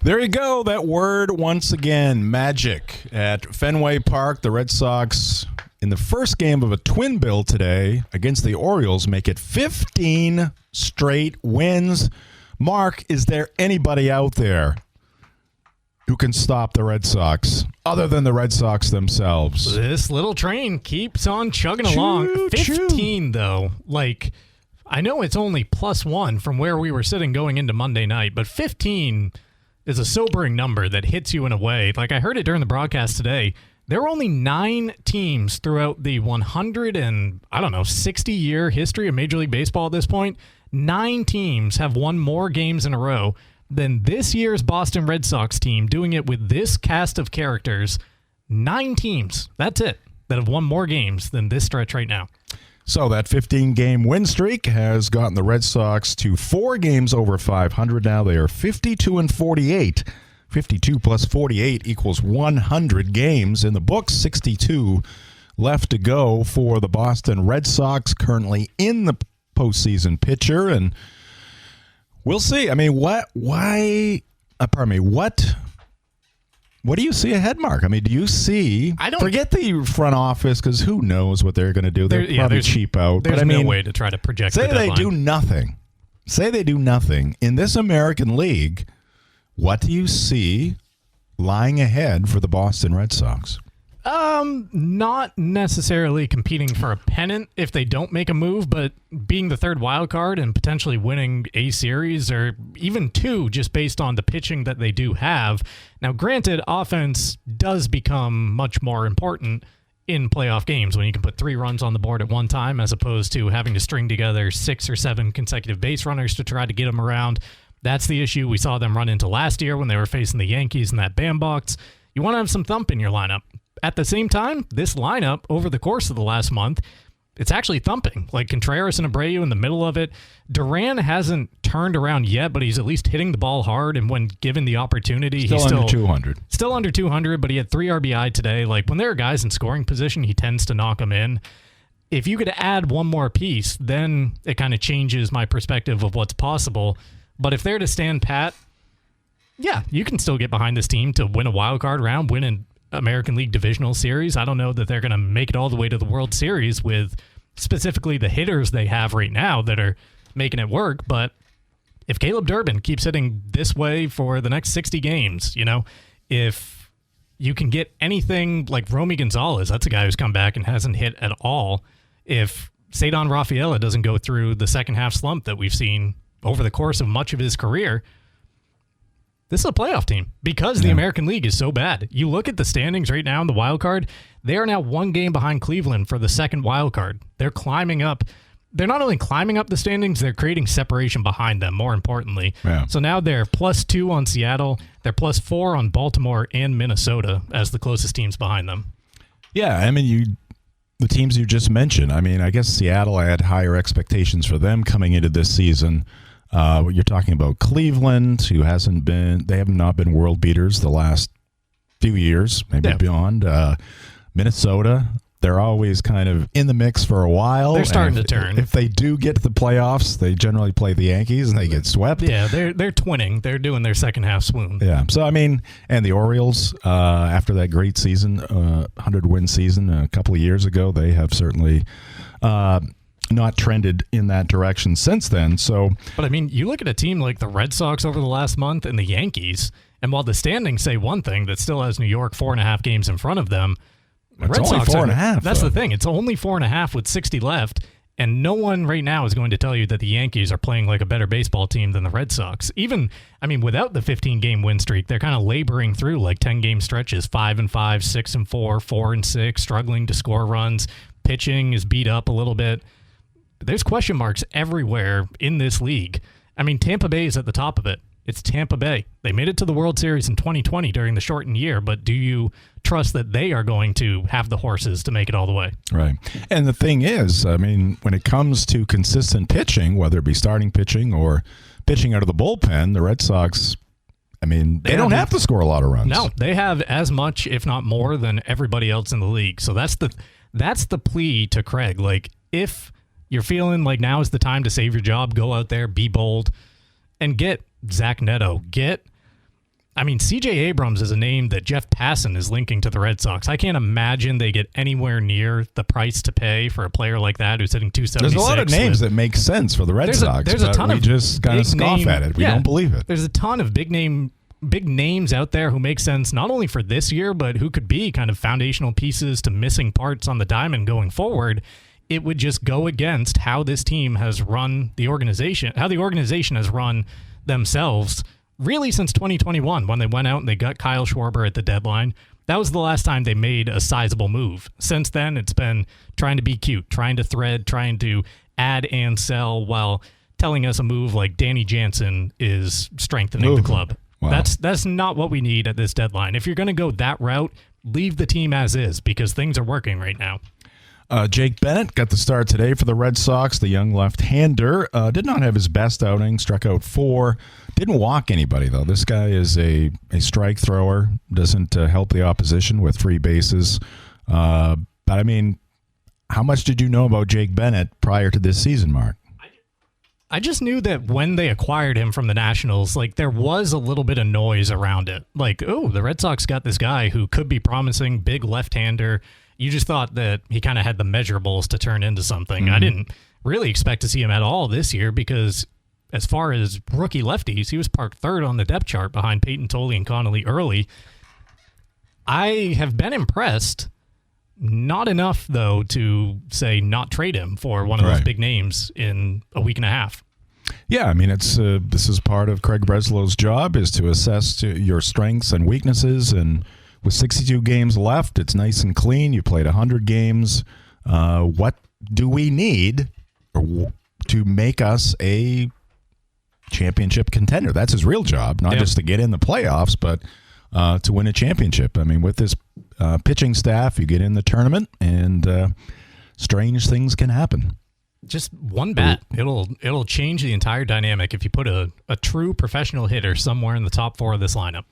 There you go. That word once again, magic. At Fenway Park, the Red Sox, in the first game of a twin bill today against the Orioles, make it 15 straight wins. Mark, is there anybody out there who can stop the Red Sox other than the Red Sox themselves? This little train keeps on chugging along. 15, though. Like, I know it's only +1 from where we were sitting going into Monday night, but 15 is a sobering number that hits you in a way. Like, I heard it during the broadcast today. There were only 9 teams throughout the 60-year history of Major League Baseball at this point. 9 teams have won more games in a row than this year's Boston Red Sox team, doing it with this cast of characters. 9 teams, that's it, that have won more games than this stretch right now. So that 15-game win streak has gotten the Red Sox to 4 games over 500 now. They are 52-48. 52 plus 48 equals 100 games in the books. 62 left to go for the Boston Red Sox, currently in the postseason picture. And we'll see. I mean, what do you see ahead, Mark? I mean, do you see? Forget the front office, because who knows what they're going to do. They're probably cheap out. There's no way to try to project the deadline. Say they do nothing. Say they do nothing. In this American League, what do you see lying ahead for the Boston Red Sox? Not necessarily competing for a pennant if they don't make a move, but being the third wild card and potentially winning a series or even 2 just based on the pitching that they do have. Now, granted, offense does become much more important in playoff games when you can put 3 runs on the board at one time as opposed to having to string together 6 or 7 consecutive base runners to try to get them around. That's the issue we saw them run into last year when they were facing the Yankees in that bandbox. You want to have some thump in your lineup. At the same time, this lineup, over the course of the last month, it's actually thumping. Like Contreras and Abreu in the middle of it. Duran hasn't turned around yet, but he's at least hitting the ball hard, and when given the opportunity, he's still under 200. Still under 200, but he had 3 RBI today. Like, when there are guys in scoring position, he tends to knock them in. If you could add one more piece, then it kind of changes my perspective of what's possible. But if they're to stand pat, yeah, you can still get behind this team to win a wild card round, win an American League Divisional Series. I don't know that they're going to make it all the way to the World Series with specifically the hitters they have right now that are making it work. But if Caleb Durbin keeps hitting this way for the next 60 games, if you can get anything like Romy Gonzalez, that's a guy who's come back and hasn't hit at all. If Cedar Rafaela doesn't go through the second half slump that we've seen over the course of much of his career, this is a playoff team because the American League is so bad. You look at the standings right now in the wild card, they are now 1 game behind Cleveland for the second wild card. They're climbing up. They're not only climbing up the standings, they're creating separation behind them, more importantly. Yeah. So now they're +2 on Seattle. They're +4 on Baltimore and Minnesota as the closest teams behind them. Yeah, I mean, the teams you just mentioned, I mean, I guess Seattle, I had higher expectations for them coming into this season. You're talking about Cleveland, who they have not been world beaters the last few years, maybe beyond. Minnesota, they're always kind of in the mix for a while. They're starting to turn. If they do get to the playoffs, they generally play the Yankees and they get swept. Yeah, they're twinning. They're doing their second half swoon. Yeah, so I mean, and the Orioles, after that great season, 100-win season a couple of years ago, they have certainly not trended in that direction since then. But I mean, you look at a team like the Red Sox over the last month and the Yankees, and while the standings say one thing, that still has New York 4.5 games in front of them. It's only 4.5. That's the thing. It's only 4.5 with 60 left, and no one right now is going to tell you that the Yankees are playing like a better baseball team than the Red Sox. Even, I mean, without the 15-game win streak, they're kind of laboring through like 10-game stretches, 5-5, 6-4, 4-6, struggling to score runs. Pitching is beat up a little bit. There's question marks everywhere in this league. I mean, Tampa Bay is at the top of it. It's Tampa Bay. They made it to the World Series in 2020 during the shortened year, but do you trust that they are going to have the horses to make it all the way? Right. And the thing is, I mean, when it comes to consistent pitching, whether it be starting pitching or pitching out of the bullpen, the Red Sox, I mean, they don't have to score a lot of runs. No, they have as much, if not more, than everybody else in the league. So that's the plea to Craig. Like, if you're feeling like now is the time to save your job, go out there, be bold, and get Zach Neto. Get I mean, C.J. Abrams is a name that Jeff Passan is linking to the Red Sox. I can't imagine they get anywhere near the price to pay for a player like that who's hitting 276. There's a lot of names that make sense for the Red Sox. There's a ton we of just kind of scoff at it. We don't believe it. There's a ton of big names out there who make sense not only for this year, but who could be kind of foundational pieces to missing parts on the diamond going forward. It would just go against how this team has run the organization, how the organization has run themselves really since 2021 when they went out and they got Kyle Schwarber at the deadline. That was the last time they made a sizable move. Since then, it's been trying to be cute, trying to thread, trying to add and sell while telling us a move like Danny Jansen is strengthening the club. Wow. That's not what we need at this deadline. If you're going to go that route, leave the team as is because things are working right now. Jake Bennett got the start today for the Red Sox. The young left-hander did not have his best outing, struck out 4. Didn't walk anybody, though. This guy is a strike thrower, doesn't help the opposition with free bases. But, I mean, how much did you know about Jake Bennett prior to this season, Mark? I just knew that when they acquired him from the Nationals, like there was a little bit of noise around it. Like, oh, the Red Sox got this guy who could be promising, big left-hander. You just thought that he kind of had the measurables to turn into something. Mm-hmm. I didn't really expect to see him at all this year because as far as rookie lefties, he was parked third on the depth chart behind Peyton Tolley and Connolly early. I have been impressed. Not enough, though, to say not trade him for one of those big names in a week and a half. Yeah, I mean, it's this is part of Craig Breslow's job is to assess your strengths and weaknesses. And with 62 games left, it's nice and clean. You played 100 games. What do we need to make us a championship contender? That's his real job, not just to get in the playoffs, but to win a championship. I mean, with this pitching staff, you get in the tournament, and strange things can happen. Just one bat, it'll change the entire dynamic if you put a true professional hitter somewhere in the top 4 of this lineup.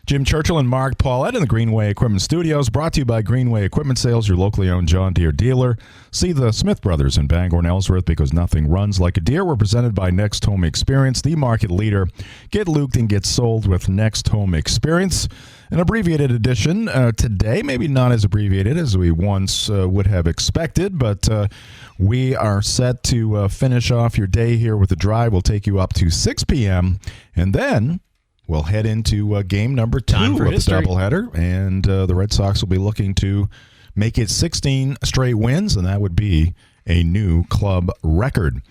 Jim Churchill and Mark Paulette in the Greenway Equipment Studios, brought to you by Greenway Equipment Sales, your locally owned John Deere dealer. See the Smith Brothers in Bangor and Ellsworth because nothing runs like a Deere. We're presented by Next Home Experience, the market leader. Get luked and get sold with Next Home Experience. An abbreviated edition today, maybe not as abbreviated as we once would have expected, but we are set to finish off your day here with the drive. We'll take you up to 6 p.m., and then we'll head into game number 2 of the doubleheader, and the Red Sox will be looking to make it 16 straight wins, and that would be a new club record.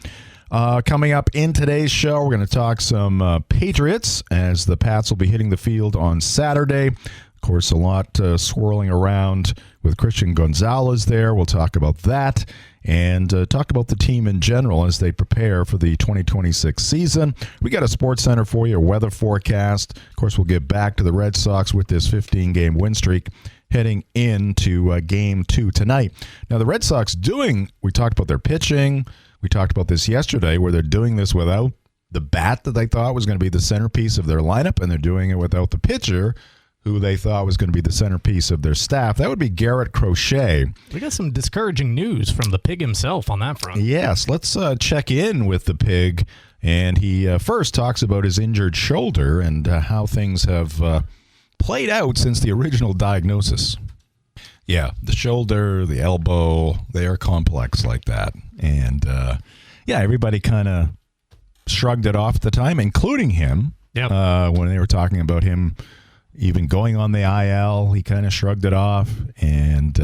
Coming up in today's show, we're going to talk some Patriots as the Pats will be hitting the field on Saturday. Of course, a lot swirling around with Christian Gonzalez there. We'll talk about that and talk about the team in general as they prepare for the 2026 season. We got a Sports Center for you, a weather forecast. Of course, we'll get back to the Red Sox with this 15-game win streak heading into Game 2 tonight. Now, the Red Sox we talked about their pitching. We talked about this yesterday where they're doing this without the bat that they thought was going to be the centerpiece of their lineup, and they're doing it without the pitcher who they thought was going to be the centerpiece of their staff. That would be Garrett Crochet. We got some discouraging news from the Pig himself on that front. Yes, let's check in with the Pig, and he first talks about his injured shoulder and how things have played out since the original diagnosis. Yeah, the shoulder, the elbow, they are complex like that. And, everybody kind of shrugged it off at the time, including him. Yep. When they were talking about him even going on the IL, he kind of shrugged it off. And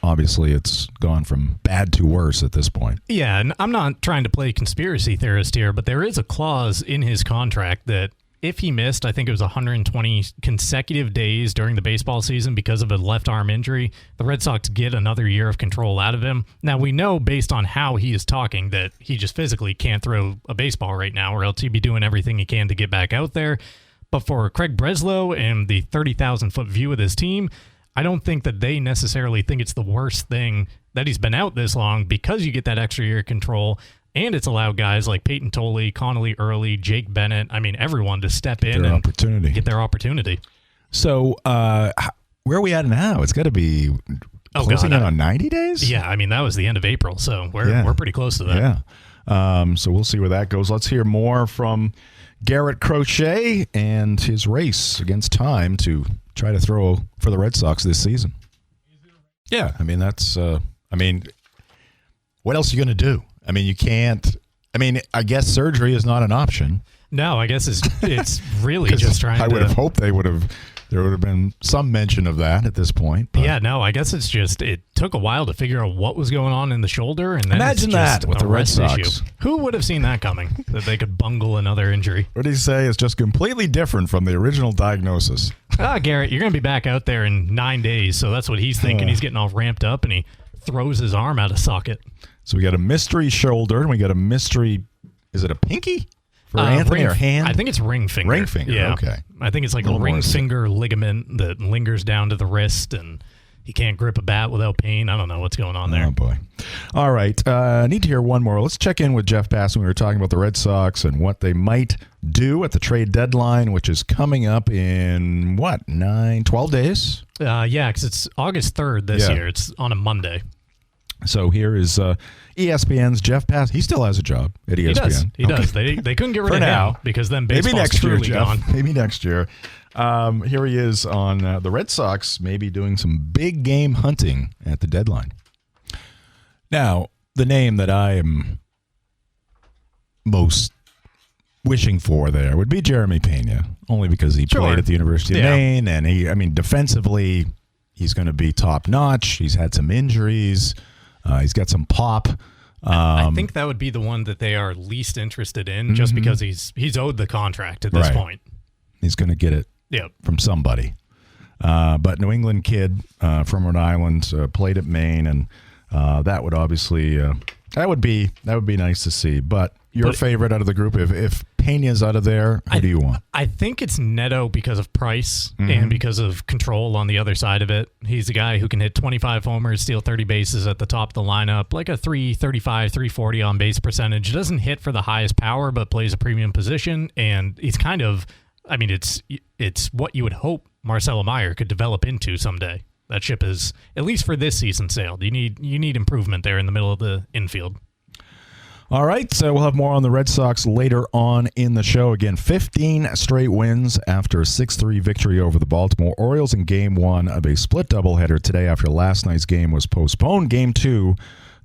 obviously it's gone from bad to worse at this point. Yeah, and I'm not trying to play conspiracy theorist here, but there is a clause in his contract that if he missed, I think it was 120 consecutive days during the baseball season because of a left arm injury, the Red Sox get another year of control out of him. Now, we know based on how he is talking that he just physically can't throw a baseball right now, or else he'd be doing everything he can to get back out there. But for Craig Breslow and the 30,000-foot view of this team, I don't think that they necessarily think it's the worst thing that he's been out this long because you get that extra year of control. And it's allowed guys like Peyton Tolley, Connolly Early, Jake Bennett, everyone to step in and get their opportunity. So where are we at now? It's got to be closing in on 90 days? Yeah, that was the end of April, so we're pretty close to that. Yeah. So we'll see where that goes. Let's hear more from Garrett Crochet and his race against time to try to throw for the Red Sox this season. Yeah, I mean, that's, what else are you going to do? I mean, you can't, I guess surgery is not an option. No, I guess it's really just trying to. I would have hoped there would have been some mention of that at this point. But. Yeah, no, I guess it took a while to figure out what was going on in the shoulder. And then imagine it's just that with the Red Sox. Issue. Who would have seen that coming, that they could bungle another injury? What did he say? It's just completely different from the original diagnosis. Garrett, you're going to be back out there in 9 days. So that's what he's thinking. He's getting all ramped up, and he throws his arm out of socket. So we got a mystery shoulder, and we got a mystery, is it a pinky? For Anthony or hand? I think it's ring finger. Ring finger, yeah. Okay. I think it's like a ring finger ligament that lingers down to the wrist, and he can't grip a bat without pain. I don't know what's going on there. Oh, boy. All right. I need to hear one more. Let's check in with Jeff Passan. We were talking about the Red Sox and what they might do at the trade deadline, which is coming up in, 12 days? Yeah, because it's August 3rd this year. It's on a Monday. So here is ESPN's Jeff Passan. He still has a job at ESPN. He does. They couldn't get rid of him because then baseball's maybe next year, truly Jeff. gone. Maybe next year. Here he is on the Red Sox, maybe doing some big game hunting at the deadline. Now, the name that I am most wishing for there would be Jeremy Pena, only because he played at the University of Maine, and defensively, he's going to be top notch. He's had some injuries. He's got some pop. I think that would be the one that they are least interested in, just because he's owed the contract at this point. He's going to get it from somebody. But New England kid from Rhode Island played at Maine, and that would obviously that would be nice to see. But your favorite out of the group, if Pena's out of there, who do you want? I think it's Neto because of price and because of control on the other side of it. He's a guy who can hit 25 homers, steal 30 bases at the top of the lineup, like a 335, 340 on base percentage. Doesn't hit for the highest power, but plays a premium position. And he's kind of, it's what you would hope Marcelo Meyer could develop into someday. That ship is, at least for this season, sailed. You need improvement there in the middle of the infield. All right, so we'll have more on the Red Sox later on in the show. Again, 15 straight wins after a 6-3 victory over the Baltimore Orioles in Game 1 of a split doubleheader today after last night's game was postponed. Game 2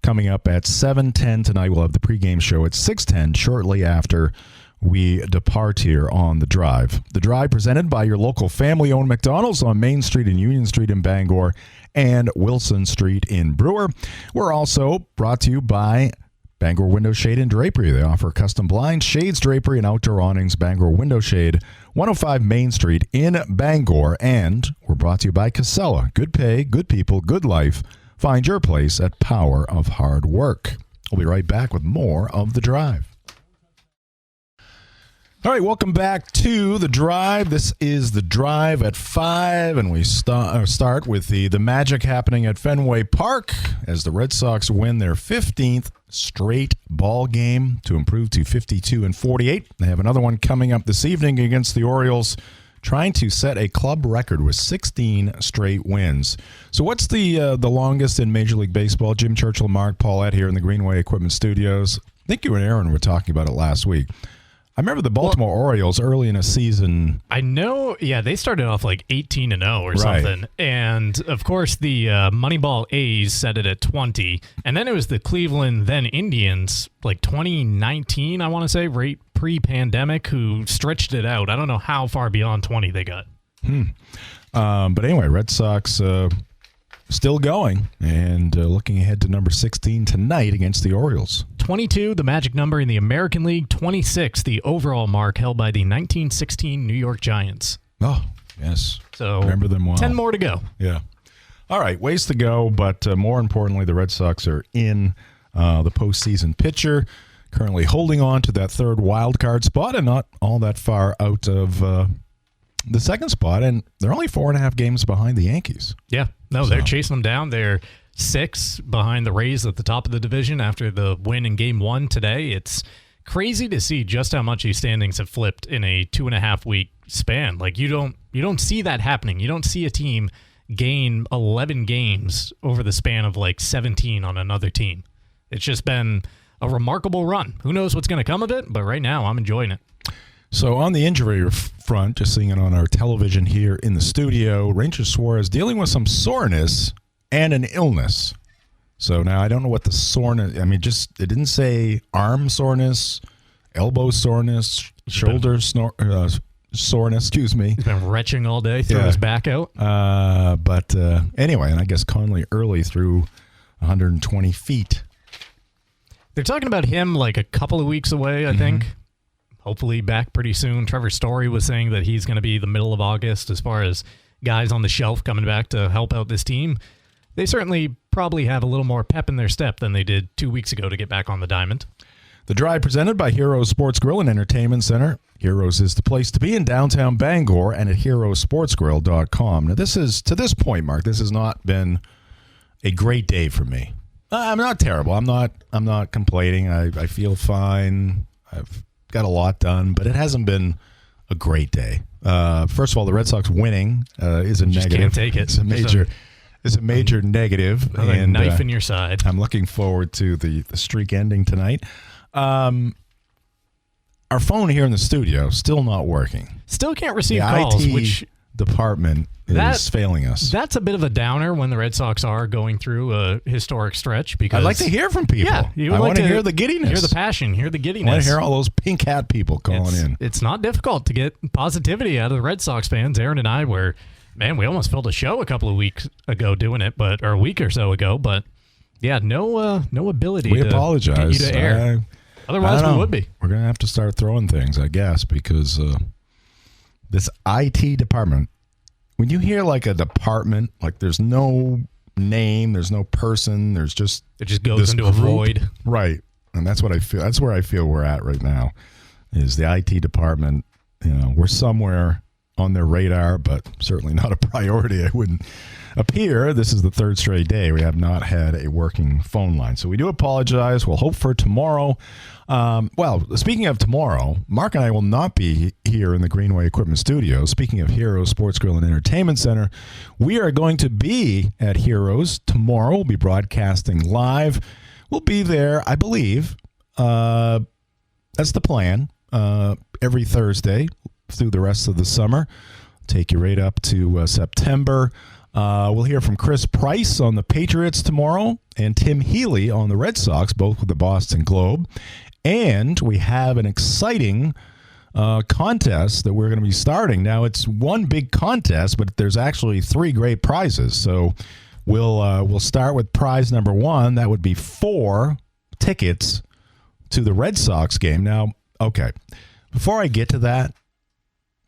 coming up at 7:10 tonight. We'll have the pregame show at 6:10 shortly after we depart here on The Drive. The Drive presented by your local family-owned McDonald's on Main Street and Union Street in Bangor and Wilson Street in Brewer. We're also brought to you by Bangor Window Shade and Drapery. They offer custom blinds, shades, drapery, and outdoor awnings. Bangor Window Shade, 105 Main Street in Bangor. And we're brought to you by Casella. Good pay, good people, good life. Find your place at Power of Hard Work. We'll be right back with more of The Drive. All right, welcome back to The Drive. This is The Drive at 5, and we start with the magic happening at Fenway Park as the Red Sox win their 15th straight ball game to improve to 52-48. They have another one coming up this evening against the Orioles, trying to set a club record with 16 straight wins. So what's the longest in Major League Baseball? Jim Churchill, Mark Paulette here in the Greenway Equipment Studios. I think you and Aaron were talking about it last week. I remember the Baltimore Orioles early in a season. I know, they started off like 18-0 or something. And, of course, the Moneyball A's set it at 20. And then it was the Cleveland, then Indians, like 2019, I want to say, right pre-pandemic, who stretched it out. I don't know how far beyond 20 they got. But anyway, Red Sox still going and looking ahead to number 16 tonight against the Orioles. 22, the magic number in the American League. 26, the overall mark held by the 1916 New York Giants. Oh, yes. So remember them well. 10 more to go. Yeah. All right, ways to go, but more importantly, the Red Sox are in the postseason picture, currently holding on to that third wild card spot and not all that far out of the second spot, and they're only 4.5 games behind the Yankees. Yeah. No, they're chasing them down. They're 6 behind the Rays at the top of the division after the win in Game 1 today. It's crazy to see just how much these standings have flipped in a 2.5 week span. Like you don't see that happening. You don't see a team gain 11 games over the span of like 17 on another team. It's just been a remarkable run. Who knows what's going to come of it, but right now I'm enjoying it. So on the injury front, just seeing it on our television here in the studio, Ranger Suarez dealing with some soreness and an illness. So now I don't know what the soreness, I mean, just, it didn't say arm soreness, elbow soreness, shoulder soreness, excuse me. He's been retching all day, threw his back out. But anyway, and I guess Conley early threw 120 feet. They're talking about him like a couple of weeks away, I think. Hopefully back pretty soon. Trevor Story was saying that he's going to be the middle of August as far as guys on the shelf coming back to help out this team. They certainly probably have a little more pep in their step than they did 2 weeks ago to get back on the diamond. The Drive presented by Heroes Sports Grill and Entertainment Center. Heroes is the place to be in downtown Bangor and at heroesportsgrill.com. Now, this is, to this point, Mark, this has not been a great day for me. I'm not terrible. I'm not complaining. I feel fine. I've got a lot done, but it hasn't been a great day. First of all, the Red Sox winning is a negative. Can't take it. It's a major negative. And knife in your side. I'm looking forward to the streak ending tonight. Our phone here in the studio still not working. Still can't receive the calls. IT which department is failing us. That's a bit of a downer when the Red Sox are going through a historic stretch. Because I'd like to hear from people. Yeah, I want to hear the giddiness. Hear the passion. Hear the giddiness. I want to hear all those pink hat people calling in. It's not difficult to get positivity out of the Red Sox fans. Aaron and I were, man, we almost filled a show a couple of weeks ago doing it, or a week or so ago. But yeah, no ability. We to apologize. Get you to air. Otherwise, we would be. We're going to have to start throwing things, I guess, because this IT department, when you hear like a department, like there's no name, there's no person, there's just it just goes into a void. Right. And that's what I feel. That's where I feel we're at right now is the IT department. You know, we're somewhere on their radar, but certainly not a priority. It wouldn't appear. This is the third straight day we have not had a working phone line. So we do apologize. We'll hope for tomorrow. Well, speaking of tomorrow, Mark and I will not be here in the Greenway Equipment Studio. Speaking of Heroes Sports Grill and Entertainment Center, we are going to be at Heroes tomorrow. We'll be broadcasting live. We'll be there, I believe. That's the plan. Every Thursday through the rest of the summer. Take you right up to September. We'll hear from Chris Price on the Patriots tomorrow and Tim Healy on the Red Sox, both with the Boston Globe. And we have an exciting contest that we're going to be starting. Now, it's one big contest, but there's actually 3 great prizes. So we'll start with prize number 1. That would be 4 tickets to the Red Sox game. Now, okay, before I get to that,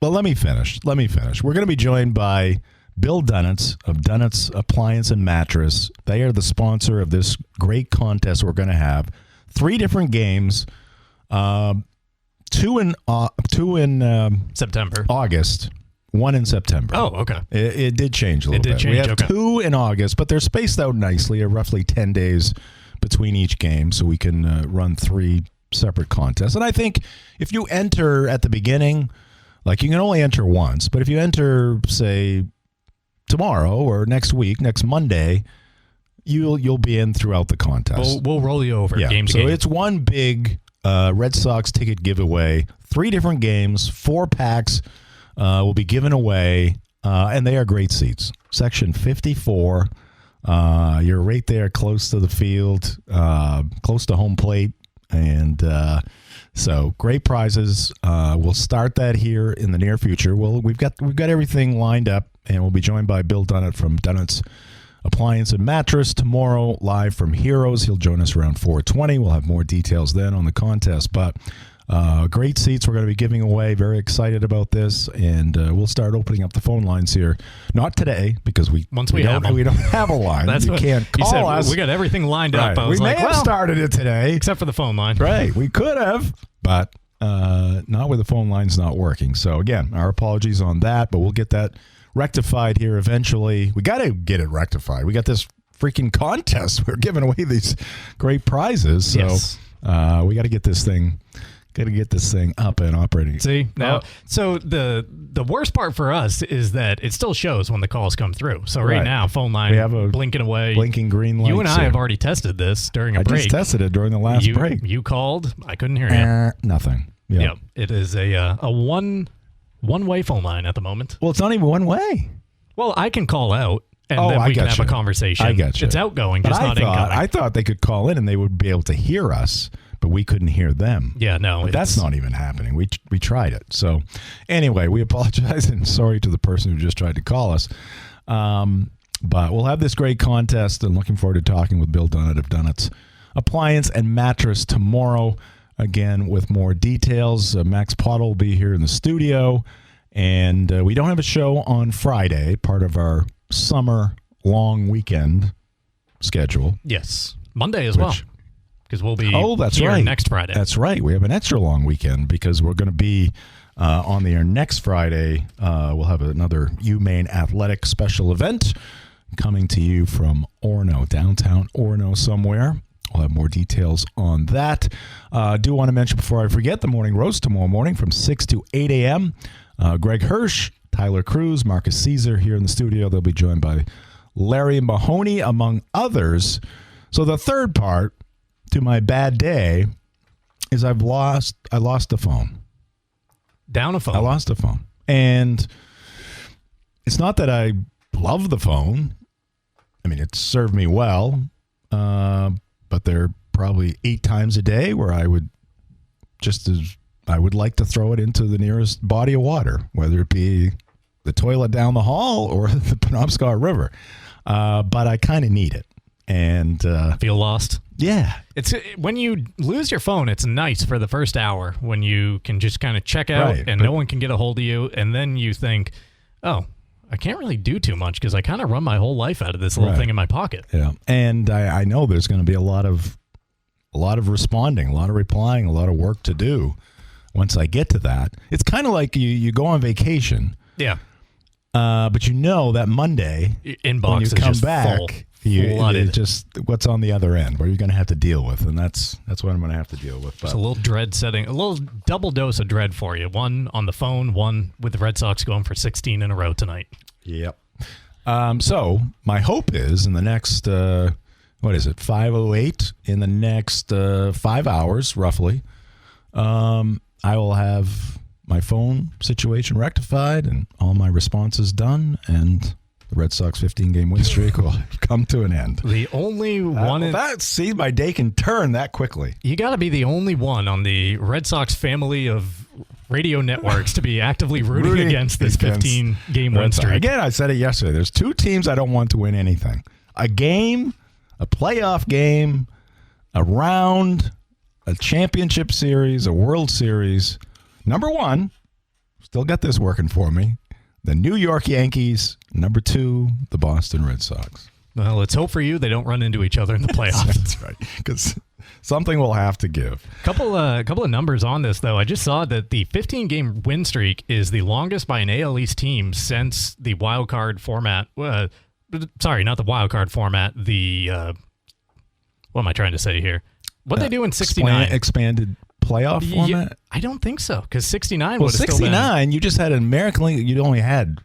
well, let me finish. We're going to be joined by Bill Dunnitz of Dunnitz Appliance and Mattress. They are the sponsor of this great contest we're going to have. 3 different games, 2 in September, August, 1 in September. Oh, okay. It did change a little bit. We have 2 in August, but they're spaced out nicely, roughly 10 days between each game, so we can run 3 separate contests. And I think if you enter at the beginning, like you can only enter once, but if you enter, say, tomorrow or next week, next Monday, you'll be in throughout the contest. We'll roll you over game to game. game. It's one big Red Sox ticket giveaway. 3 different games, 4 packs will be given away, and they are great seats. Section 54. You're right there close to the field, close to home plate, and so great prizes. We'll start that here in the near future. We've got everything lined up, and we'll be joined by Bill Dunnett from Dunnett's Appliance and Mattress tomorrow, live from Heroes. He'll join us around 4:20. We'll have more details then on the contest, but great seats we're going to be giving away. Very excited about this, and we'll start opening up the phone lines here. Not today, because we don't have a line. That's you what can't call us. We got everything lined up. Right. We may have started it today, except for the phone line. Right, we could have, but not with the phone lines not working. So again, our apologies on that, but we'll get that rectified here eventually. We got to get it rectified. We got this freaking contest. We're giving away these great prizes, so yes. We got to get this thing. Got to get this thing up and operating. See, now, so the worst part for us is that it still shows when the calls come through. So right now, phone line, we have a blinking away. Blinking green light. You and I have already tested this during a break. I just tested it during the last break. You called. I couldn't hear you. Nothing. Yeah. It is a one-way phone line at the moment. Well, it's not even one way. Well, I can call out, and then we can have a conversation. I get you. It's outgoing, just not incoming. I thought they could call in and they would be able to hear us, but we couldn't hear them. Yeah, no. But that's not even happening. We tried it. So anyway, we apologize and sorry to the person who just tried to call us. But we'll have this great contest, and looking forward to talking with Bill Dunnett of Dunnett's Appliance and Mattress tomorrow, again, with more details. Max Pottle will be here in the studio, and we don't have a show on Friday, part of our summer long weekend schedule. Yes. Monday as well, because we'll be here next Friday. That's right. We have an extra long weekend because we're going to be on the air next Friday. We'll have another UMaine Athletic special event coming to you from Orono, downtown Orono somewhere. We'll have more details on that. Do want to mention before I forget, the morning roast tomorrow morning from 6 to 8 a.m. Greg Hirsch, Tyler Cruz, Marcus Caesar here in the studio. They'll be joined by Larry Mahoney, among others. So the third part to my bad day is I lost the phone. Down a phone. I lost a phone. And it's not that I love the phone. I mean, it served me well. But there are probably 8 times a day where I would like to throw it into the nearest body of water, whether it be the toilet down the hall or the Penobscot River. But I kind of need it. And feel lost. Yeah. It's when you lose your phone, it's nice for the first hour when you can just kind of check out and no one can get a hold of you. And then you think, oh, I can't really do too much because I kind of run my whole life out of this little thing in my pocket. Yeah. And I know there's going to be a lot of responding, a lot of replying, a lot of work to do once I get to that. It's kind of like you go on vacation. Yeah. But you know that Monday, inbox when you is come just back, flooded. Just what's on the other end, what you're going to have to deal with, and that's what I'm going to have to deal with. Just a little dread setting, a little double dose of dread for you. One on the phone, one with the Red Sox going for 16 in a row tonight. Yep. So my hope is in the next 5:08, in the next 5 hours roughly, I will have my phone situation rectified and all my responses done, and the Red Sox 15-game win streak will come to an end. The only one... See, my day can turn that quickly. You got to be the only one on the Red Sox family of radio networks to be actively rooting against this 15-game win streak. Again, I said it yesterday. There's 2 teams I don't want to win anything. A game, a playoff game, a round, a championship series, a World Series. Number 1, still got this working for me, the New York Yankees. Number 2, the Boston Red Sox. Well, let's hope for you they don't run into each other in the playoffs. That's right, because something will have to give. Couple of numbers on this, though. I just saw that the 15-game win streak is the longest by an AL East team since the wild card format. Sorry, not the wild card format. The what am I trying to say here? What they do in 69? Expanded playoff format? I don't think so, because 69 would have still been... 69, you just had an American League. You only had,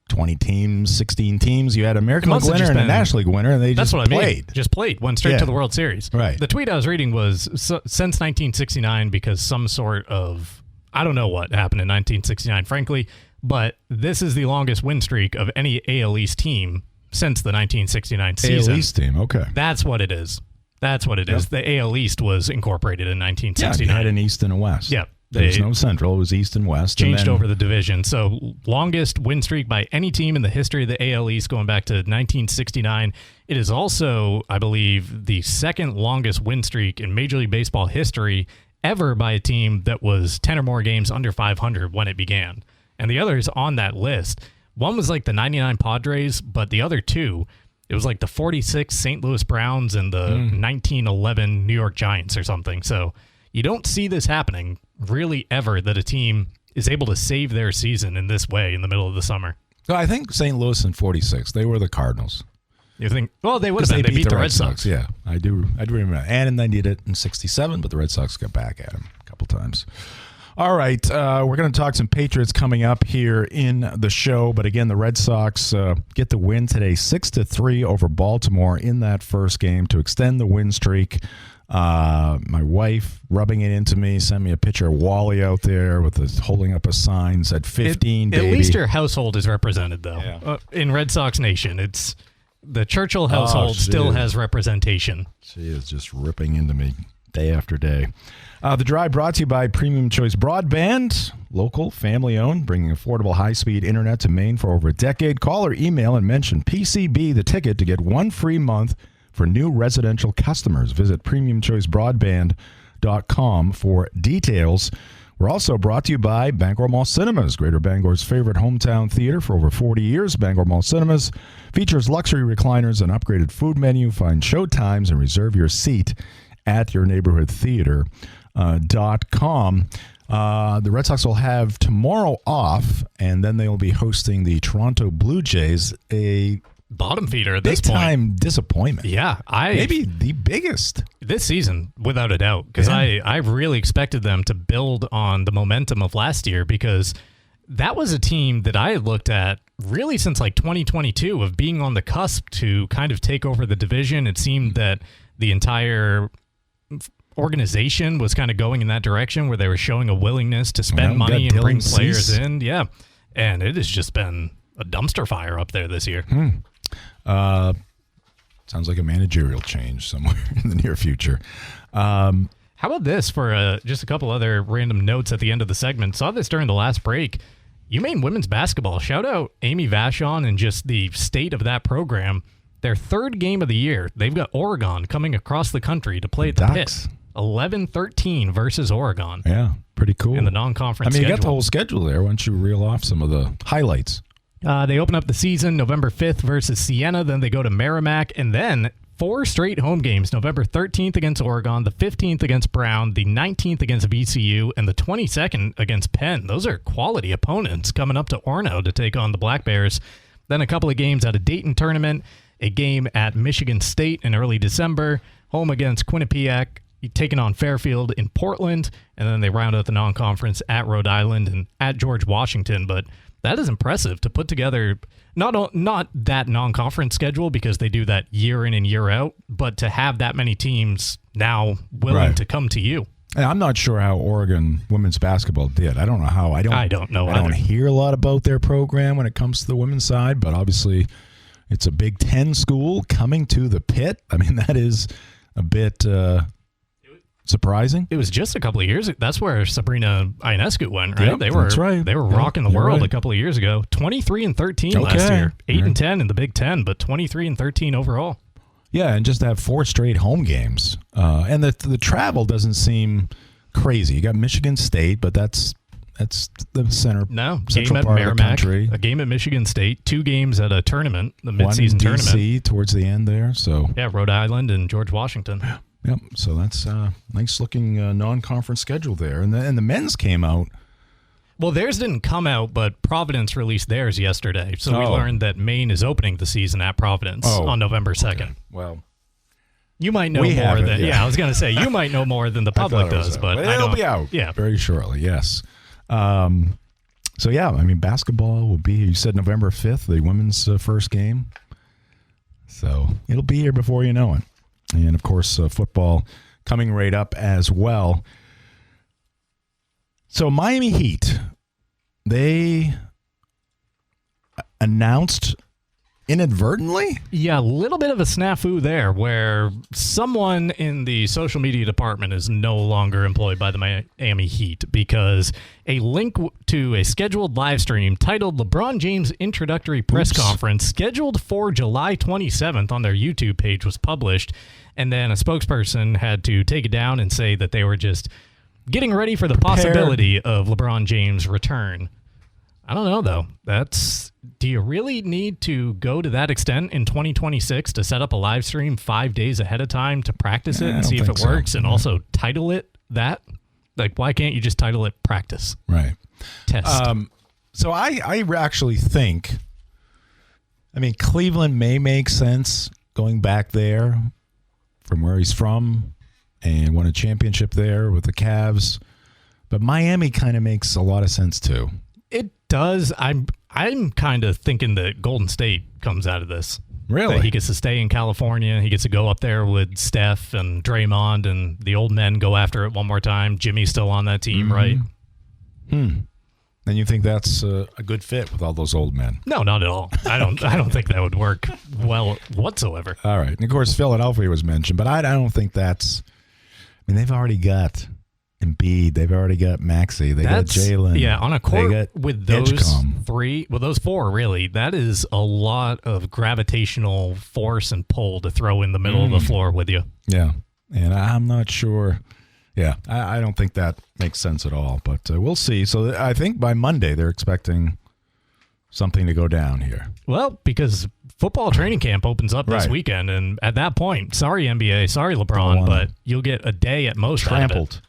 20 teams, 16 teams. You had an American League winner and a National League winner, and they just played. Just played. Went straight to the World Series. Right. The tweet I was reading was since 1969, because some sort of... I don't know what happened in 1969, frankly, but this is the longest win streak of any AL East team since the 1969 season. AL East team, okay. That's what it is. That's what it is. The AL East was incorporated in 1969. Yeah, you had an East and a West. Yeah. There was no Central. It was East and West. Changed over the division. So longest win streak by any team in the history of the AL East going back to 1969. It is also, I believe, the second longest win streak in Major League Baseball history ever by a team that was 10 or more games under 500 when it began. And the others on that list, one was like the 99 Padres, but the other 2... it was like the 46 St. Louis Browns and the 1911 New York Giants or something. So you don't see this happening really ever, that a team is able to save their season in this way in the middle of the summer. So I think St. Louis in 46, they were the Cardinals. You think? Well, they would have been. They beat the Red Sox. Yeah, I do remember. And then they did it in 67, but the Red Sox got back at them a couple times. All right, we're going to talk some Patriots coming up here in the show. But again, the Red Sox get the win today, 6-3 over Baltimore in that first game to extend the win streak My wife rubbing it into me, sent me a picture of Wally out there holding up a sign, said 15, baby. At least your household is represented, though. Yeah. In Red Sox Nation, it's the Churchill household still has representation. She is just ripping into me day after day. The Drive brought to you by Premium Choice Broadband, local, family-owned, bringing affordable high-speed internet to Maine for over a decade. Call or email and mention PCB, the ticket, to get 1 free month for new residential customers. Visit premiumchoicebroadband.com for details. We're also brought to you by Bangor Mall Cinemas, Greater Bangor's favorite hometown theater for over 40 years. Bangor Mall Cinemas features luxury recliners and upgraded food menu. Find show times and reserve your seat at your neighborhood theater.com. The Red Sox will have tomorrow off, and then they will be hosting the Toronto Blue Jays, a bottom feeder at this point. Big-time disappointment. Yeah. Maybe the biggest. This season, without a doubt, because I really expected them to build on the momentum of last year, because that was a team that I had looked at really since like 2022 of being on the cusp to kind of take over the division. It seemed that the entire organization was kind of going in that direction where they were showing a willingness to spend money and bring players in. Yeah. And it has just been a dumpster fire up there this year. Sounds like a managerial change somewhere in the near future. How about this for just a couple other random notes at the end of the segment? Saw this during the last break. UMaine women's basketball. Shout out Amy Vachon and just the state of that program. Their third game of the year. They've got Oregon coming across the country to play at the Pit. 11-13 versus Oregon. Yeah, pretty cool. In the non-conference schedule. You got the whole schedule there. Why don't you reel off some of the highlights? They open up the season November 5th versus Siena. Then they go to Merrimack. And then 4 straight home games. November 13th against Oregon, the 15th against Brown, the 19th against VCU, and the 22nd against Penn. Those are quality opponents coming up to Orono to take on the Black Bears. Then a couple of games at a Dayton tournament, a game at Michigan State in early December, home against Quinnipiac, taking on Fairfield in Portland, and then they round out the non-conference at Rhode Island and at George Washington. But that is impressive to put together not that non-conference schedule, because they do that year in and year out, but to have that many teams now willing to come to you. And I'm not sure how Oregon women's basketball did. I don't know how. I don't know. I don't hear a lot about their program when it comes to the women's side, but obviously it's a Big Ten school coming to the Pit. I mean, that is a bit surprising. It was just a couple of years. That's where Sabrina Ionescu went, right? Yep, that's right. They were rocking the world a couple of years ago. 23-13 last year. 8-10 in the Big Ten, but 23-13 overall. Yeah, and just to have 4 straight home games. And the travel doesn't seem crazy. You got Michigan State, but that's the central game at part Merrimack, of the country. A game at Michigan State, 2 games at a tournament, the midseason tournament. One in DC towards the end there. So yeah, Rhode Island and George Washington. Yep. So that's a nice-looking non-conference schedule there. And the men's came out. Well, theirs didn't come out, but Providence released theirs yesterday. So we learned that Maine is opening the season at Providence on November 2nd. Okay. Well, you might know more than... Yeah, I was going to say, you might know more than the public does, but it'll be out very shortly, yes. So, yeah, I mean, basketball will be, you said November 5th, the women's first game. So it'll be here before you know it. And, of course, football coming right up as well. So Miami Heat, they announced inadvertently? Yeah, a little bit of a snafu there where someone in the social media department is no longer employed by the Miami Heat, because a link to a scheduled live stream titled LeBron James Introductory Press Conference scheduled for July 27th on their YouTube page was published, and then a spokesperson had to take it down and say that they were just getting ready for the possibility of LeBron James' return. I don't know, though. Do you really need to go to that extent in 2026 to set up a live stream 5 days ahead of time to practice it and see if it works and also title it that? Like, why can't you just title it practice? Right. Test. So I actually think, I mean, Cleveland may make sense going back there from where he's from and won a championship there with the Cavs. But Miami kind of makes a lot of sense, too. It does. I'm kind of thinking that Golden State comes out of this. Really? That he gets to stay in California. He gets to go up there with Steph and Draymond and the old men go after it one more time. Jimmy's still on that team, right? And you think that's a good fit with all those old men? No, not at all. I don't think that would work well whatsoever. All right. And, of course, Philadelphia was mentioned, but I don't think that's – I mean, they've already got Embiid. They've already got Maxey. They got Jalen. Yeah, on a court with those Edgecombe. four, really, that is a lot of gravitational force and pull to throw in the middle of the floor with you. Yeah, and I'm not sure. Yeah, I don't think that makes sense at all, but we'll see. So I think by Monday they're expecting something to go down here. Well, because football training camp opens up this weekend, and at that point, sorry NBA, sorry LeBron, but you'll get a day at most. Trampled.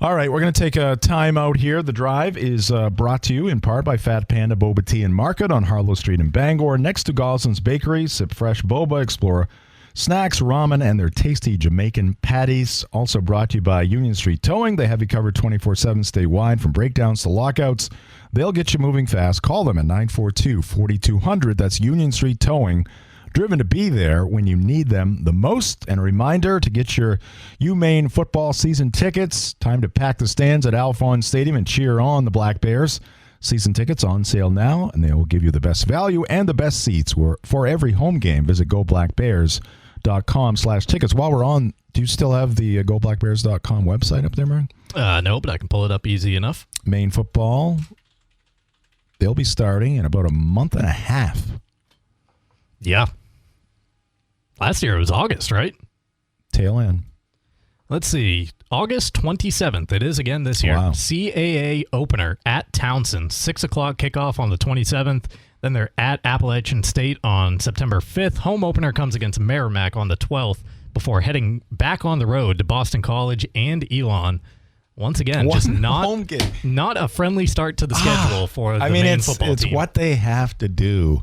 All right, we're going to take a time out here. The Drive is brought to you in part by Fat Panda Boba Tea and Market on Harlow Street in Bangor. Next to Goslin's Bakery, sip fresh boba, explore snacks, ramen, and their tasty Jamaican patties. Also brought to you by Union Street Towing. They have you covered 24/7 statewide from breakdowns to lockouts. They'll get you moving fast. Call them at 942-4200. That's Union Street Towing. Driven to be there when you need them the most. And a reminder to get your UMaine football season tickets. Time to pack the stands at Alphon Stadium and cheer on the Black Bears. Season tickets on sale now, and they will give you the best value and the best seats for every home game. Visit goblackbears.com/tickets. While we're on, do you still have the goblackbears.com website up there, Murray? No, but I can pull it up easy enough. Maine football, they'll be starting in about a month and a half. Yeah. Last year it was August, right? Tail end. Let's see. August 27th. It is again this year. Wow. CAA opener at Townsend. 6 o'clock kickoff on the 27th. Then they're at Appalachian State on September 5th. Home opener comes against Merrimack on the 12th before heading back on the road to Boston College and Elon. Once again, just not a friendly start to the schedule for the Maine football team. It's what they have to do.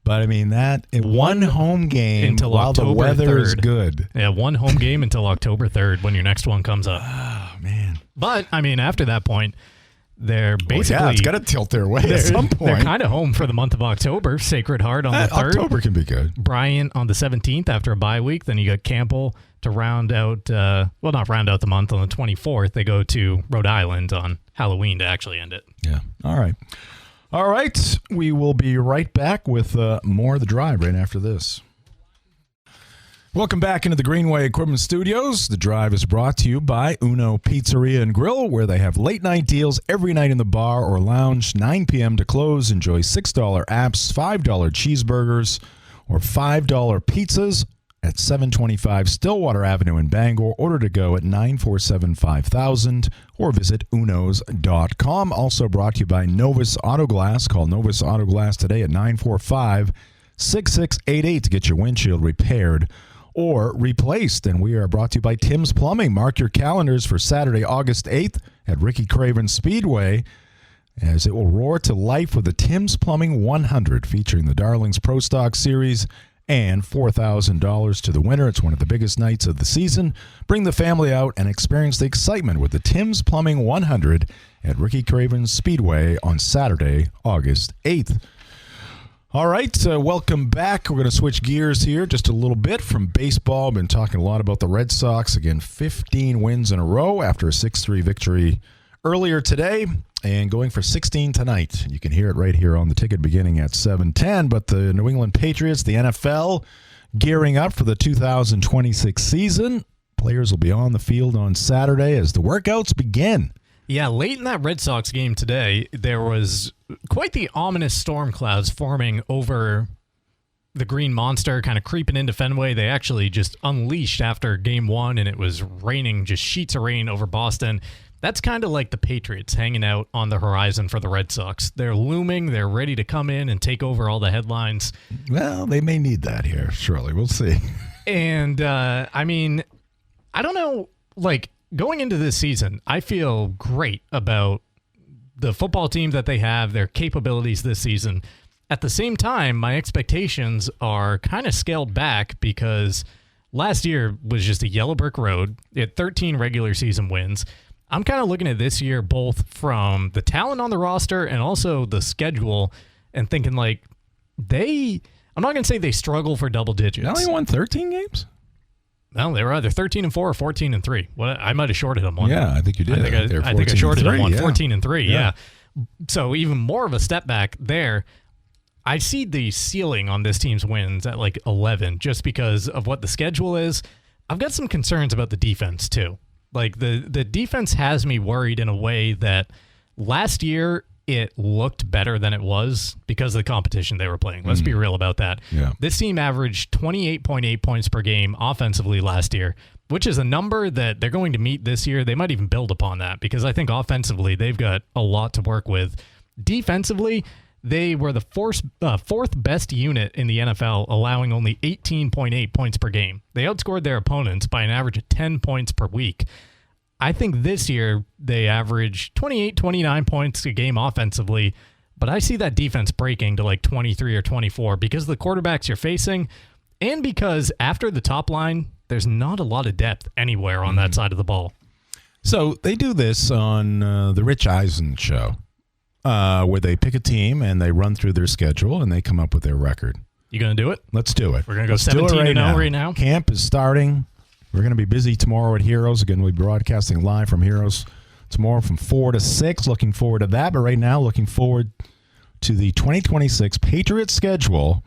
But, I mean, one home game until while October the weather 3rd. is good. Yeah, one home game until October 3rd when your next one comes up. Oh, man. But, I mean, after that point, they're basically... it's got to tilt their way at some point. They're kind of home for the month of October. Sacred Heart on the 3rd. October can be good. Bryant on the 17th after a bye week. Then you got Campbell to round out... not round out the month. On the 24th, they go to Rhode Island on Halloween to actually end it. Yeah. All right. All right, we will be right back with more of The Drive right after this. Welcome back into the Greenway Equipment Studios. The Drive is brought to you by Uno Pizzeria and Grill, where they have late-night deals every night in the bar or lounge, 9 p.m. to close. Enjoy $6 apps, $5 cheeseburgers, or $5 pizzas at 725 Stillwater Avenue in Bangor. Order to go at 947-5000 or visit unos.com. Also brought to you by Novus Auto Glass. Call Novus Auto Glass today at 945-6688 to get your windshield repaired or replaced. And we are brought to you by Tim's Plumbing. Mark your calendars for Saturday, August 8th at Ricky Craven Speedway, as it will roar to life with the Tim's Plumbing 100, featuring the Darlings Pro Stock Series and $4,000 to the winner. It's one of the biggest nights of the season. Bring the family out and experience the excitement with the Tim's Plumbing 100 at Ricky Craven Speedway on Saturday, August 8th. All right, welcome back. We're going to switch gears here just a little bit from baseball. Been talking a lot about the Red Sox. Again, 15 wins in a row after a 6-3 victory earlier today, and going for 16 tonight. You can hear it right here on the ticket beginning at 7:10. But the New England Patriots, the NFL, gearing up for the 2026 season. Players will be on the field on Saturday as the workouts begin. Yeah, late in that Red Sox game today, there was quite the ominous storm clouds forming over the Green Monster, kind of creeping into Fenway. They actually just unleashed after game one, and it was raining, just sheets of rain over Boston. That's kind of like the Patriots hanging out on the horizon for the Red Sox. They're looming. They're ready to come in and take over all the headlines. Well, they may need that here, surely. We'll see. And, I mean, I don't know, like, going into this season, I feel great about the football team that they have, their capabilities this season. At the same time, my expectations are kind of scaled back because last year was just a yellow brick road. It had 13 regular season wins. I'm kind of looking at this year both from the talent on the roster and also the schedule and thinking like I'm not going to say they struggle for double digits. They only won 13 games? No, they were either 13-4 or 14-3. What I might have shorted them one. Yeah, I think you did. I think I shorted them one. 14-3. Yeah. So even more of a step back there. I see the ceiling on this team's wins at like 11 just because of what the schedule is. I've got some concerns about the defense too. Like the defense has me worried in a way that last year it looked better than it was because of the competition they were playing. Let's be real about that. Yeah. This team averaged 28.8 points per game offensively last year, which is a number that they're going to meet this year. They might even build upon that because I think offensively they've got a lot to work with. Defensively, they were the fourth best unit in the NFL, allowing only 18.8 points per game. They outscored their opponents by an average of 10 points per week. I think this year they average 28, 29 points a game offensively, but I see that defense breaking to like 23 or 24 because of the quarterbacks you're facing and because after the top line, there's not a lot of depth anywhere on that side of the ball. So they do this on the Rich Eisen show where they pick a team and they run through their schedule and they come up with their record. You going to do it? Let's do it. We're going to go 17-0 right now. Camp is starting. We're going to be busy tomorrow at Heroes. Again, we'll be broadcasting live from Heroes tomorrow from 4 to 6. Looking forward to that. But right now, looking forward to the 2026 Patriots schedule.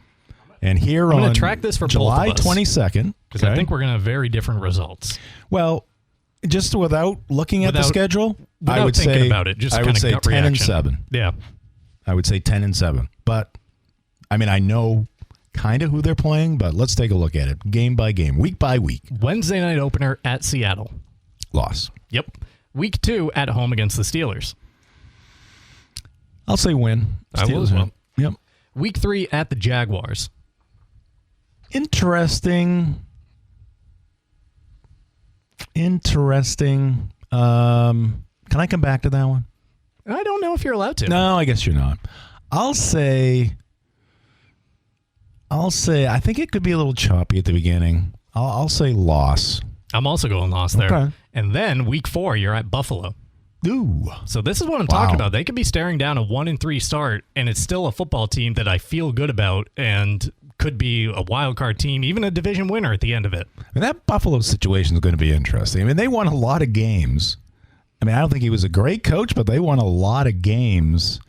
And here I'm on going to track this for July both of us, 22nd. Because I think we're going to have very different results. Well, just without looking at the schedule, I would thinking say, about it, just I kind would of say gut 10 reaction. and 7. Yeah. I would say 10 and 7. But, I mean, I know kind of who they're playing, but let's take a look at it game by game, week by week. Wednesday night opener at Seattle. Loss. Yep. Week 2 at home against the Steelers. I'll say win. I will as well. Yep. Week 3 at the Jaguars. Interesting. Can I come back to that one? I don't know if you're allowed to. No, I guess you're not. I'll say I think it could be a little choppy at the beginning. I'll say loss. I'm also going loss there. Okay. And then week 4, you're at Buffalo. Ooh. So this is what I'm talking about. They could be staring down a 1-3 start, and it's still a football team that I feel good about and could be a wild card team, even a division winner at the end of it. And that Buffalo situation is going to be interesting. I mean, they won a lot of games. I mean, I don't think he was a great coach, but they won a lot of games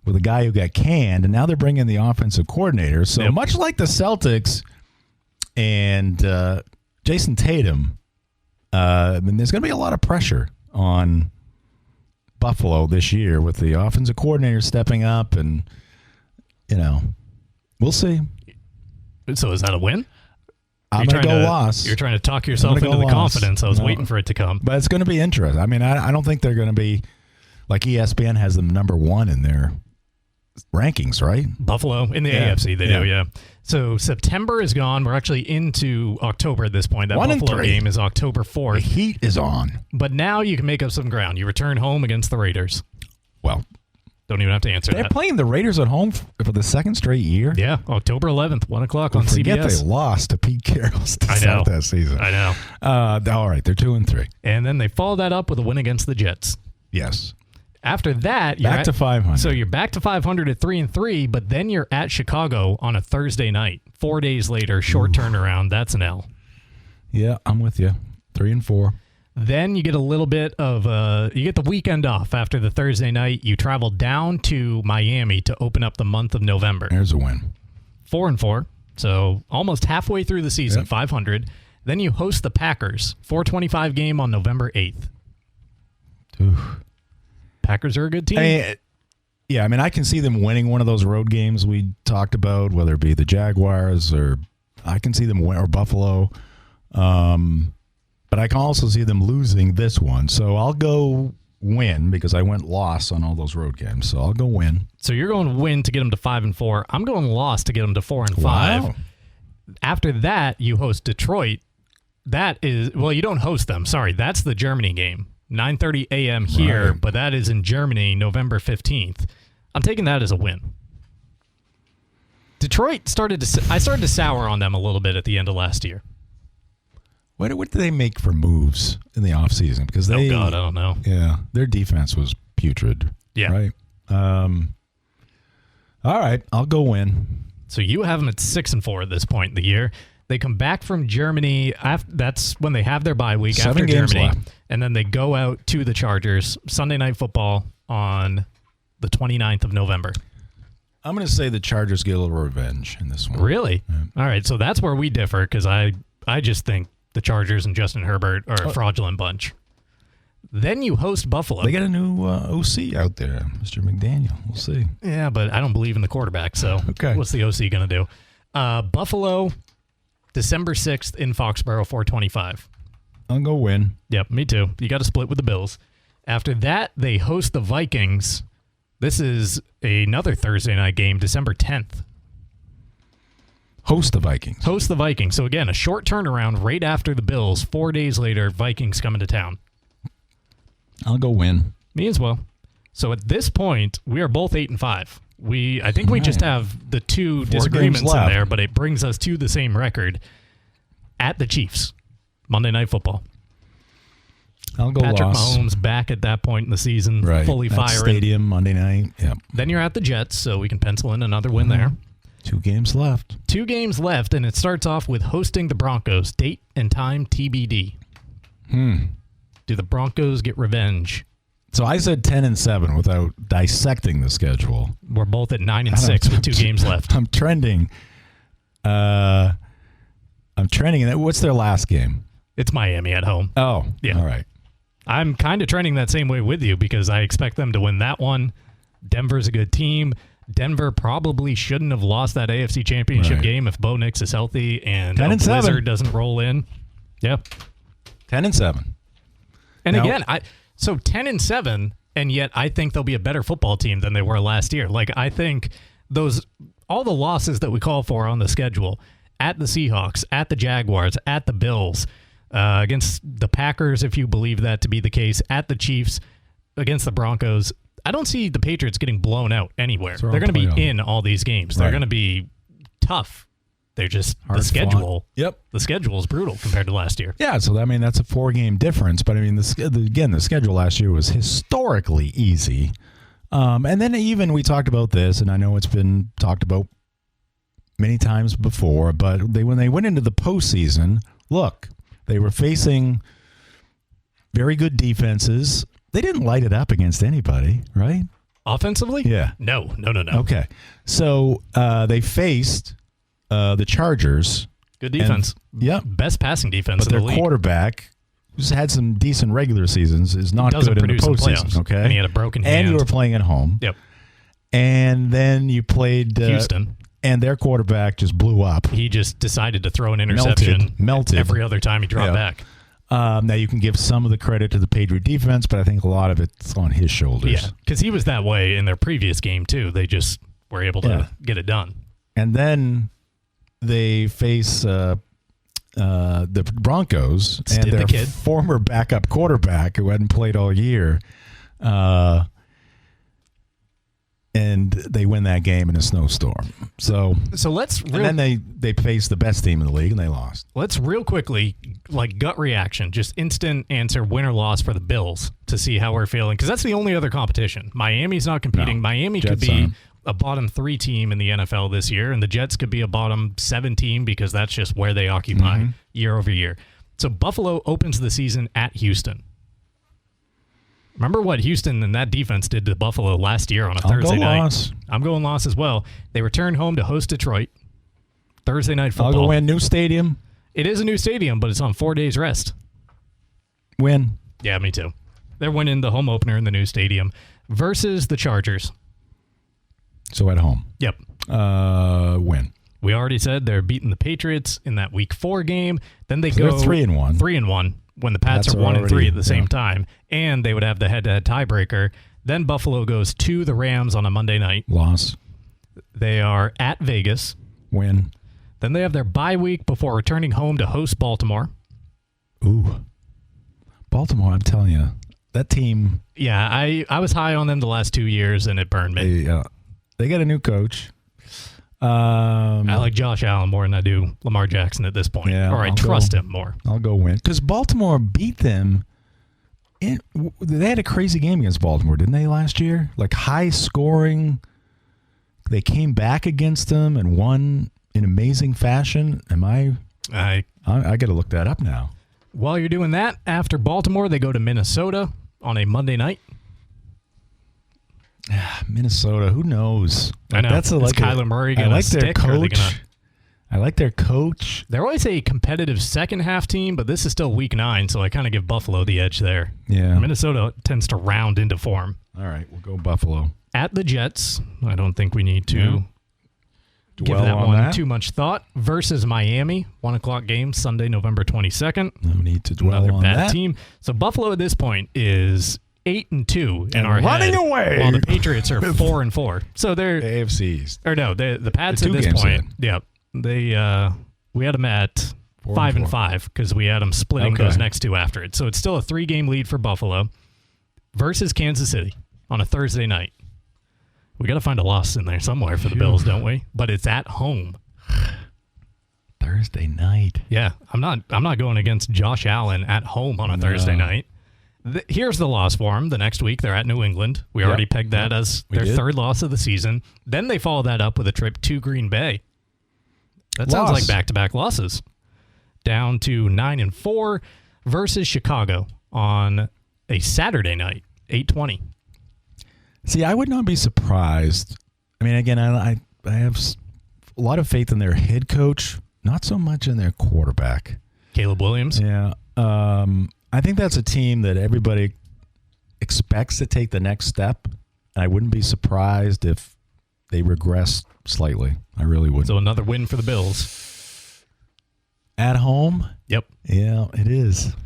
with a guy who got canned, and now they're bringing the offensive coordinator. So much like the Celtics and Jason Tatum, I mean, there's going to be a lot of pressure on Buffalo this year with the offensive coordinator stepping up, and, you know, we'll see. So is that a win? I'm going to go loss. You're trying to talk yourself into the confidence. I was waiting for it to come. But it's going to be interesting. I mean, I don't think they're going to be like ESPN has them number 1 in their rankings, right? Buffalo in the AFC, they do, yeah. So September is gone. We're actually into October at this point. That Buffalo game is October 4th. The heat is on. But now you can make up some ground. You return home against the Raiders. Well, don't even have to answer that. They're playing the Raiders at home for the second straight year? Yeah, October 11th, 1 o'clock on forget CBS. They lost to Pete Carroll's to start that season. I know. All right, they're 2-3. And then they follow that up with a win against the Jets. Yes. After that, you're back to 500. So you're back to 500 at 3-3, but then you're at Chicago on a Thursday night. 4 days later, short turnaround. That's an L. Yeah, I'm with you. 3-4. Then you get a little bit of you get the weekend off after the Thursday night. You travel down to Miami to open up the month of November. There's a win. 4-4, so almost halfway through the season, 500. Then you host the Packers, 4:25 game on November 8th. Oof. Packers are a good team. I mean, I can see them winning one of those road games we talked about, whether it be the Jaguars or I can see them win, or Buffalo. But I can also see them losing this one. So I'll go win because I went loss on all those road games. So I'll go win. So you're going win to get them to 5-4. I'm going loss to get them to 4-5. Wow. After that, you host Detroit. That is, well, you don't host them. Sorry, that's the Germany game. 9:30 a.m. here, but that is in Germany, November 15th. I'm taking that as a win. Detroit I started to sour on them a little bit at the end of last year. What did they make for moves in the offseason? Because I don't know. Yeah, their defense was putrid. Yeah. Right. All right, I'll go win. So you have them at 6-4 at this point in the year. They come back from Germany. That's when they have their bye week 7 after games Germany. left. And then they go out to the Chargers Sunday Night Football on the 29th of November. I'm going to say the Chargers get a little revenge in this one. Really? Yeah. All right, so that's where we differ because I just think the Chargers and Justin Herbert are a fraudulent bunch. Then you host Buffalo. They got a new OC out there, Mr. McDaniel. We'll see. Yeah, but I don't believe in the quarterback, so What's the OC going to do? Buffalo, December 6th in Foxborough, 425. I'll go win. Yep, me too. You got to split with the Bills. After that, they host the Vikings. This is another Thursday night game, December 10th. Host the Vikings. Host the Vikings. So again, a short turnaround right after the Bills. 4 days later, Vikings coming to town. I'll go win. Me as well. So at this point, we are both 8-5. I think we just have the 2 disagreements in there, but it brings us to the same record at the Chiefs. Monday Night Football. I'll go Patrick loss. Mahomes back at that point in the season, fully At firing. Stadium Monday night. Yep. Then you're at the Jets, so we can pencil in another win there. 2 games left. 2 games left, and it starts off with hosting the Broncos. Date and time TBD. Do the Broncos get revenge? So I said 10-7 without dissecting the schedule. We're both at 9-6 with 2 games left. I'm trending. What's their last game? It's Miami at home. Oh, yeah. All right. I'm kind of trending that same way with you because I expect them to win that one. Denver's a good team. Denver probably shouldn't have lost that AFC Championship game if Bo Nix is healthy and a blizzard doesn't roll in. Yep. 10-7. And again, so 10-7, and yet I think they'll be a better football team than they were last year. Like I think all the losses that we call for on the schedule at the Seahawks, at the Jaguars, at the Bills, against the Packers, if you believe that to be the case, at the Chiefs, against the Broncos, I don't see the Patriots getting blown out anywhere. They're going to be in all these games. They're going to be tough. They're just hard the schedule. Fought. Yep, the schedule is brutal compared to last year. Yeah, so I mean that's a 4-game difference. But I mean, the schedule last year was historically easy. And then even we talked about this, and I know it's been talked about many times before. But when they went into the postseason, look, they were facing very good defenses. They didn't light it up against anybody, right? Offensively? Yeah. No. Okay, so they faced the Chargers. Good defense. Yeah. Best passing defense in the league. But their quarterback, who's had some decent regular seasons, is not good in the postseason. Okay. And he had a broken hand. And you were playing at home. Yep. And then you played Houston. And their quarterback just blew up. He just decided to throw an interception. Melted. Every other time he dropped back. Now you can give some of the credit to the Patriot defense, but I think a lot of it's on his shoulders. Yeah, because he was that way in their previous game too. They just were able to get it done. And then they face the Broncos and their former backup quarterback who hadn't played all year. And they win that game in a snowstorm. So and then they faced the best team in the league and they lost. Let's real quickly, like gut reaction, just instant answer, win or loss for the Bills to see how we're feeling, because that's the only other competition. Miami's not competing. No, Miami could be a bottom 3 team in the NFL this year, and the Jets could be a bottom 7 team because that's just where they occupy year over year. So Buffalo opens the season at Houston. Remember what Houston and that defense did to Buffalo last year on a Thursday night? Loss. I'm going loss as well. They return home to host Detroit. Thursday night football. I'll go win. New stadium. It is a new stadium, but it's on 4 days rest. Win. Yeah, me too. They're winning the home opener in the new stadium versus the Chargers. So at home. Yep. Win. We already said they're beating the Patriots in that Week 4 game. Then they go 3-1. 3-1 when the Pats are 1-3 at the same time, and they would have the head-to-head tiebreaker. Then Buffalo goes to the Rams on a Monday night. Loss. They are at Vegas. Win. Then they have their bye week before returning home to host Baltimore. Ooh. Baltimore, I'm telling you, that team. Yeah, I was high on them the last 2 years, and it burned me. They got a new coach. I like Josh Allen more than I do Lamar Jackson at this point. Yeah, or I trust him more. I'll go win. Because Baltimore beat them. They had a crazy game against Baltimore, didn't they, last year? Like high scoring, They came back against them and won in amazing fashion. I got to look that up now. While you're doing that, after Baltimore, they go to Minnesota on a Monday night. Minnesota, who knows? I know. Is Kyler Murray going to stick? I like their coach. They're always a competitive second half team, but this is still week 9, so I kind of give Buffalo the edge there. Yeah. Minnesota tends to round into form. All right, we'll go Buffalo. At the Jets, I don't think we need to give that one too much thought. Versus Miami, 1 o'clock game, Sunday, November 22nd. No need to dwell Another on bad that. team. So Buffalo at this point is 8-2 in our running head, away, while the Patriots are 4-4. So they're AFC East. Or no, the Pats at this point. Yeah, we had them at 5-5 because we had them splitting those next two after it. So it's still a 3-game lead for Buffalo versus Kansas City on a Thursday night. We got to find a loss in there somewhere for the Bills, don't we? But it's at home. Thursday night. Yeah, I'm not going against Josh Allen at home on a Thursday night. Here's the loss for them. The next week, they're at New England. We already pegged that as their third loss of the season. Then they follow that up with a trip to Green Bay. That sounds like back-to-back losses. Down to 9-4 versus Chicago on a Saturday night, 8:20. See, I would not be surprised. I mean, again, I have a lot of faith in their head coach, not so much in their quarterback. Caleb Williams? Yeah. I think that's a team that everybody expects to take the next step. I wouldn't be surprised if they regress slightly. I really wouldn't. So another win for the Bills. At home? Yep. Yeah, it is.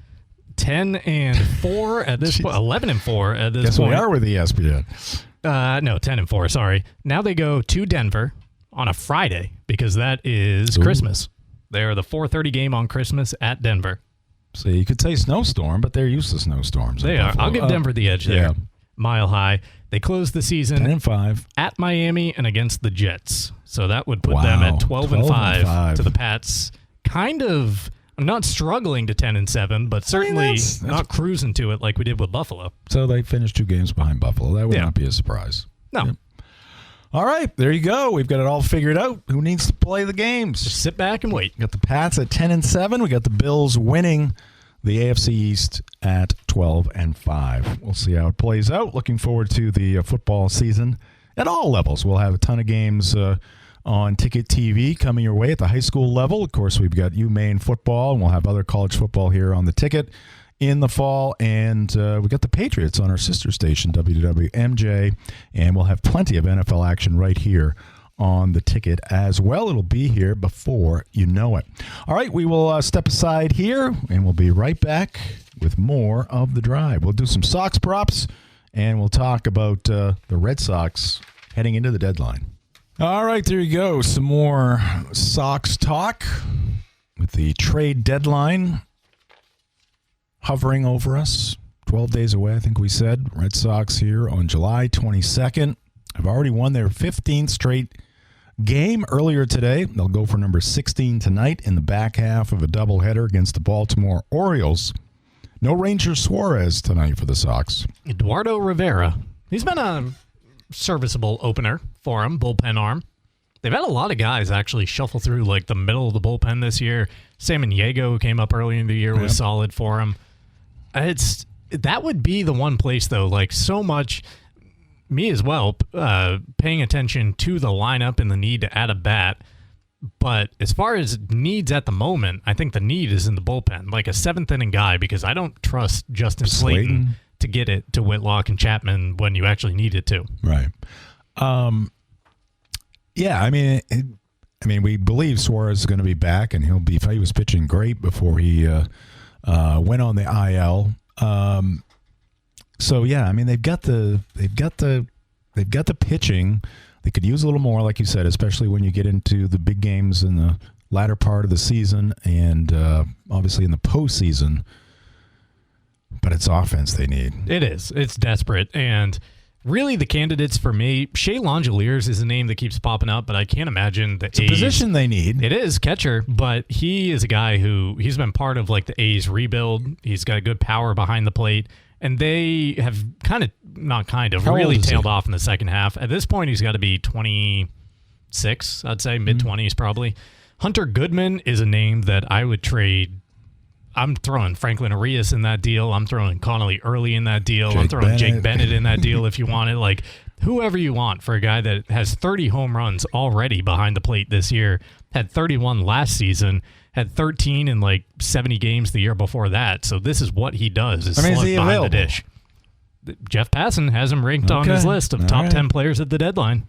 10-4 at this point. 11-4 at this Guess point. We are with ESPN. No, 10-4. Sorry. Now they go to Denver on a Friday because that is Christmas. They're the 4:30 game on Christmas at Denver. So you could say snowstorm, but they're used to snowstorms. They are. I'll give Denver the edge there. Yeah. Mile high. They close the season 10-5 at Miami and against the Jets. So that would put them at 12-5 to the Pats. Kind of not struggling to 10-7, but certainly that's not cruising to it like we did with Buffalo. So they finished 2 games behind Buffalo. That would not be a surprise. No. Yep. All right, there you go. We've got it all figured out. Who needs to play the games? Just sit back and wait. We got the Pats at 10-7. We got the Bills winning the AFC East at 12-5. We'll see how it plays out. Looking forward to the football season at all levels. We'll have a ton of games on Ticket TV coming your way at the high school level. Of course, we've got UMaine football, and we'll have other college football here on the Ticket in the fall. And we got the Patriots on our sister station, WWMJ, and we'll have plenty of NFL action right here on the Ticket as well. It'll be here before you know it. All right, we will step aside here, and we'll be right back with more of The Drive. We'll do some Sox props, and we'll talk about the Red Sox heading into the deadline. All right, there you go. Some more Sox talk with the trade deadline hovering over us. 12 days away, I think we said. Red Sox here on July 22nd. Have already won their 15th straight game earlier today. They'll go for number 16 tonight in the back half of a doubleheader against the Baltimore Orioles. No Ranger Suarez tonight for the Sox. Eduardo Rivera. He's been a serviceable opener for him, bullpen arm. They've had a lot of guys actually shuffle through like the middle of the bullpen this year. Samaniego, who came up early in the year, was solid for him. That would be the one place, though, like so much, me as well, paying attention to the lineup and the need to add a bat. But as far as needs at the moment, I think the need is in the bullpen, like a 7th-inning guy, because I don't trust Justin Slayton to get it to Whitlock and Chapman when you actually need it to. Right. Yeah, I mean, we believe Suarez is going to be back, and he was pitching great before he went on the IL. So yeah, I mean they've got the pitching. They could use a little more, like you said, especially when you get into the big games in the latter part of the season and obviously in the postseason. But it's offense they need. It is. It's desperate. And really the candidates for me, Shea Langeliers is a name that keeps popping up, but I can't imagine the It's a position they need. It is, catcher, but he is a guy he's been part of like the A's rebuild. He's got good power behind the plate. And they have How really old is he? tailed off in the second half. At this point, he's got to be 26, I'd say, mid-20s probably. Hunter Goodman is a name that I would trade. I'm throwing Franklin Arias in that deal. I'm throwing Connolly Early in that deal. I'm throwing Jake Bennett in that deal if you want it. Like, whoever you want for a guy that has 30 home runs already behind the plate this year, had 31 last season, had 13 in like 70 games the year before that. So this is what he does, is slug is he behind available? the dish. Jeff Passan has him ranked on his list of top 10 players at the deadline.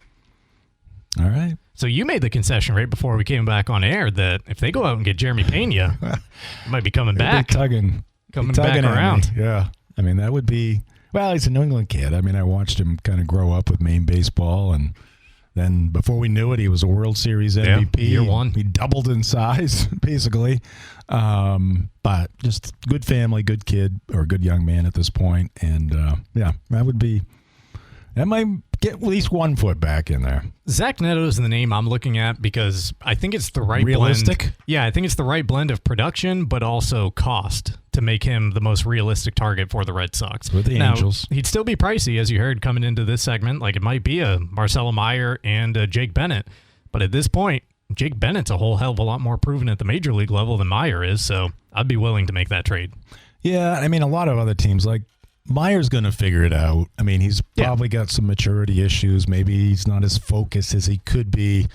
All right. So you made the concession right before we came back on air that if they go out and get Jeremy Pena, he might be coming back. Coming back at around. me. Yeah. I mean, that would be, well, he's a New England kid. I mean, I watched him kind of grow up with Maine baseball, and then before we knew it, he was a World Series MVP. Year one. He doubled in size, basically. But just good family, good kid, or good young man at this point. And, that might get at least 1 foot back in there. Zach Neto is the name I'm looking at because I think it's the right Realistic? blend. Yeah, I think it's the right blend of production, but also cost to make him the most realistic target for the Red Sox. With the Now, Angels. He'd still be pricey, as you heard coming into this segment. Like, it might be a Marcelo Meyer and a Jake Bennett. But at this point, Jake Bennett's a whole hell of a lot more proven at the major league level than Meyer is, so I'd be willing to make that trade. Yeah, I mean, a lot of other teams, like Meyer's going to figure it out. I mean, he's probably got some maturity issues. Maybe he's not as focused as he could be,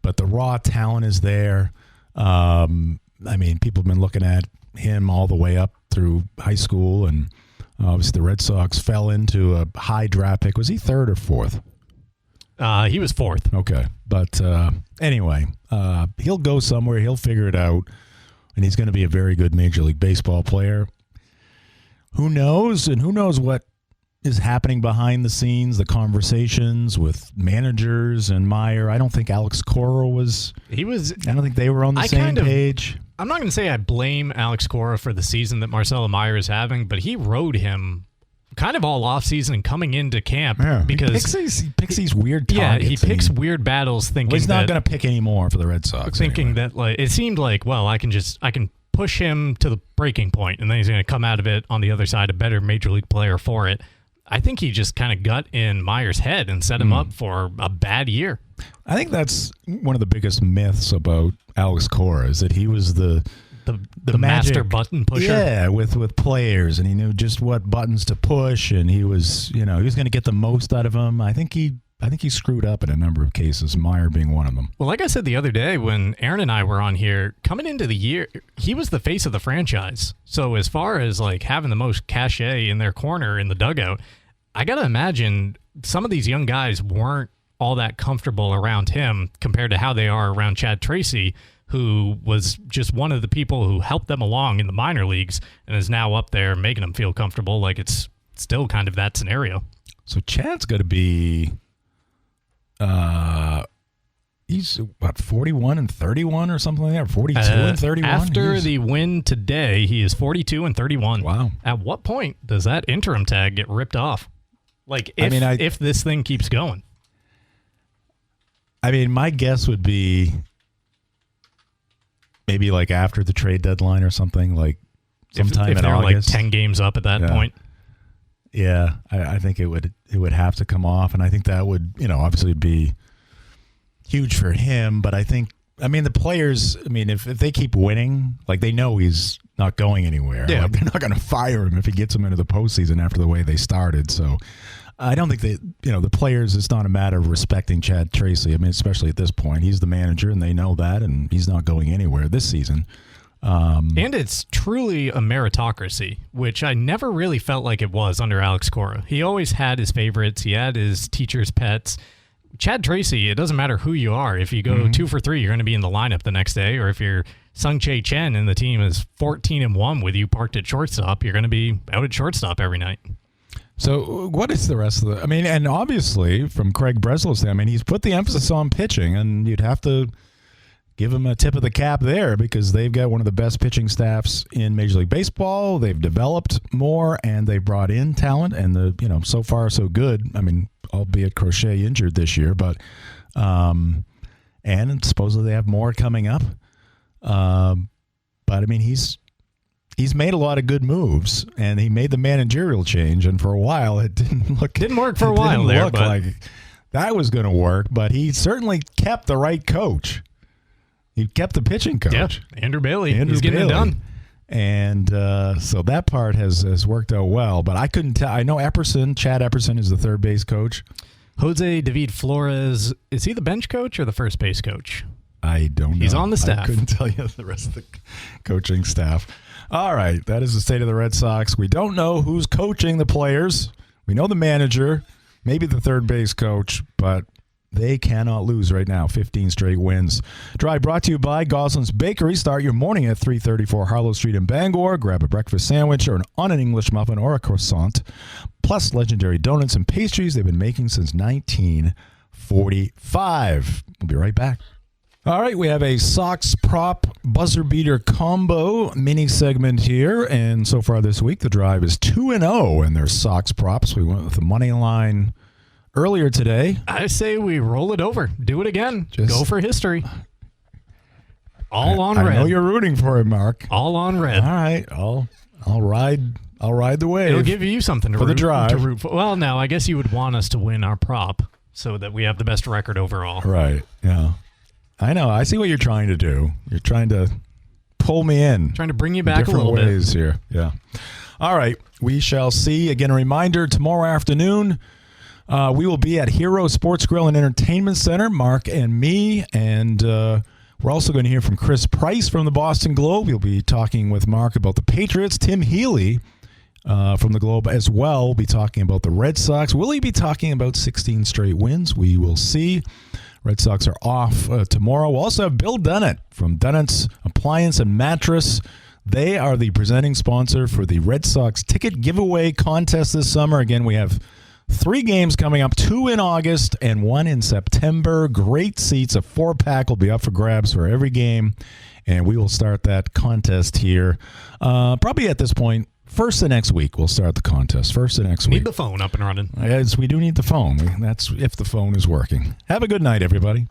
but the raw talent is there. I mean, people have been looking at him all the way up through high school, and obviously the Red Sox fell into a high draft pick. Was he third or fourth? He was fourth. Okay. But anyway, he'll go somewhere. He'll figure it out, and he's going to be a very good Major League Baseball player. Who knows? And who knows what is happening behind the scenes, the conversations with managers and Meyer. I don't think Alex Cora was. I don't think they were on the same page. I'm not going to say I blame Alex Cora for the season that Marcelo Meyer is having, but he rode him kind of all offseason and coming into camp because he picks these weird targets. Yeah, he picks weird battles thinking he's not going to pick any more for the Red Sox. Thinking that like it seemed like, well, I can push him to the breaking point, and then he's going to come out of it on the other side a better major league player for it. I think he just kind of got in Meyer's head and set him up for a bad year. I think that's one of the biggest myths about Alex Cora is that he was the master button pusher. Yeah, with players, and he knew just what buttons to push, and he was going to get the most out of them. I think he screwed up in a number of cases, Meyer being one of them. Well, like I said the other day when Aaron and I were on here, coming into the year, he was the face of the franchise. So as far as like having the most cachet in their corner in the dugout, I got to imagine some of these young guys weren't all that comfortable around him compared to how they are around Chad Tracy, who was just one of the people who helped them along in the minor leagues and is now up there making them feel comfortable. Like it's still kind of that scenario. So Chad's going to be... he's about 41 and 31 or something like that, or 42 and 31. After the win today, he is 42 and 31. Wow. At what point does that interim tag get ripped off? Like, if this thing keeps going. I mean, my guess would be maybe like after the trade deadline or something, like sometime if in they're August. Like 10 games up at that point. Yeah, I think it would have to come off, and I think that would, obviously be huge for him. But the players, if they keep winning, like they know he's not going anywhere. Yeah. Like, they're not going to fire him if he gets them into the postseason after the way they started. So I don't think the players, it's not a matter of respecting Chad Tracy. Especially at this point, he's the manager, and they know that, and he's not going anywhere this season. And it's truly a meritocracy, which I never really felt like it was under Alex Cora. He always had his favorites. He had his teacher's pets. Chad Tracy, it doesn't matter who you are. If you go 2 for 3, you're going to be in the lineup the next day. Or if you're Sung-Chae Chen and the team is 14-1 with you parked at shortstop, you're going to be out at shortstop every night. So what is the rest of and obviously from Craig Breslow's thing, he's put the emphasis on pitching, and you'd have to give him a tip of the cap there because they've got one of the best pitching staffs in Major League Baseball. They've developed more, and they brought in talent, and so far so good. Albeit Crochet injured this year, but and supposedly they have more coming up. But he's he's made a lot of good moves, and he made the managerial change, and for a while it didn't work for a while there, look but like that was going to work, but he certainly kept the right coach. He kept the pitching coach. Yeah, Andrew Bailey. He's getting it done. And so that part has worked out well, but I couldn't tell. I know Chad Epperson is the third base coach. Jose David Flores, is he the bench coach or the first base coach? I don't know. He's on the staff. I couldn't tell you the rest of the coaching staff. All right, that is the state of the Red Sox. We don't know who's coaching the players. We know the manager, maybe the third base coach, but they cannot lose right now. 15 straight wins. Drive brought to you by Goslin's Bakery. Start your morning at 334 Harlow Street in Bangor. Grab a breakfast sandwich or on an English muffin or a croissant. Plus legendary donuts and pastries they've been making since 1945. We'll be right back. All right, we have a Sox prop buzzer beater combo mini segment here, and so far this week the drive is 2-0 in their Sox props. We went with the money line earlier today. I say we roll it over. Do it again. Go for history. All on red. I know you're rooting for it, Mark. All on red. All right, I'll ride the wave. It'll give you something to for the drive. To root for. Well, no, I guess you would want us to win our prop so that we have the best record overall. Right. Yeah. I know. I see what you're trying to do. You're trying to pull me in. Trying to bring you back a little different ways here. Yeah. All right. We shall see. Again, a reminder, tomorrow afternoon, we will be at Hero Sports Grill and Entertainment Center, Mark and me, and we're also going to hear from Chris Price from the Boston Globe. We'll be talking with Mark about the Patriots. Tim Healy from the Globe as well will be talking about the Red Sox. Will he be talking about 16 straight wins? We will see. Red Sox are off tomorrow. We'll also have Bill Dunnett from Dunnett's Appliance and Mattress. They are the presenting sponsor for the Red Sox ticket giveaway contest this summer. Again, we have 3 games coming up, 2 in August and 1 in September. Great seats. A 4-pack will be up for grabs for every game, and we will start that contest here probably at this point. First of next week, we'll start the contest. First of next week. Need the phone up and running. Yes, we do need the phone. That's if the phone is working. Have a good night, everybody.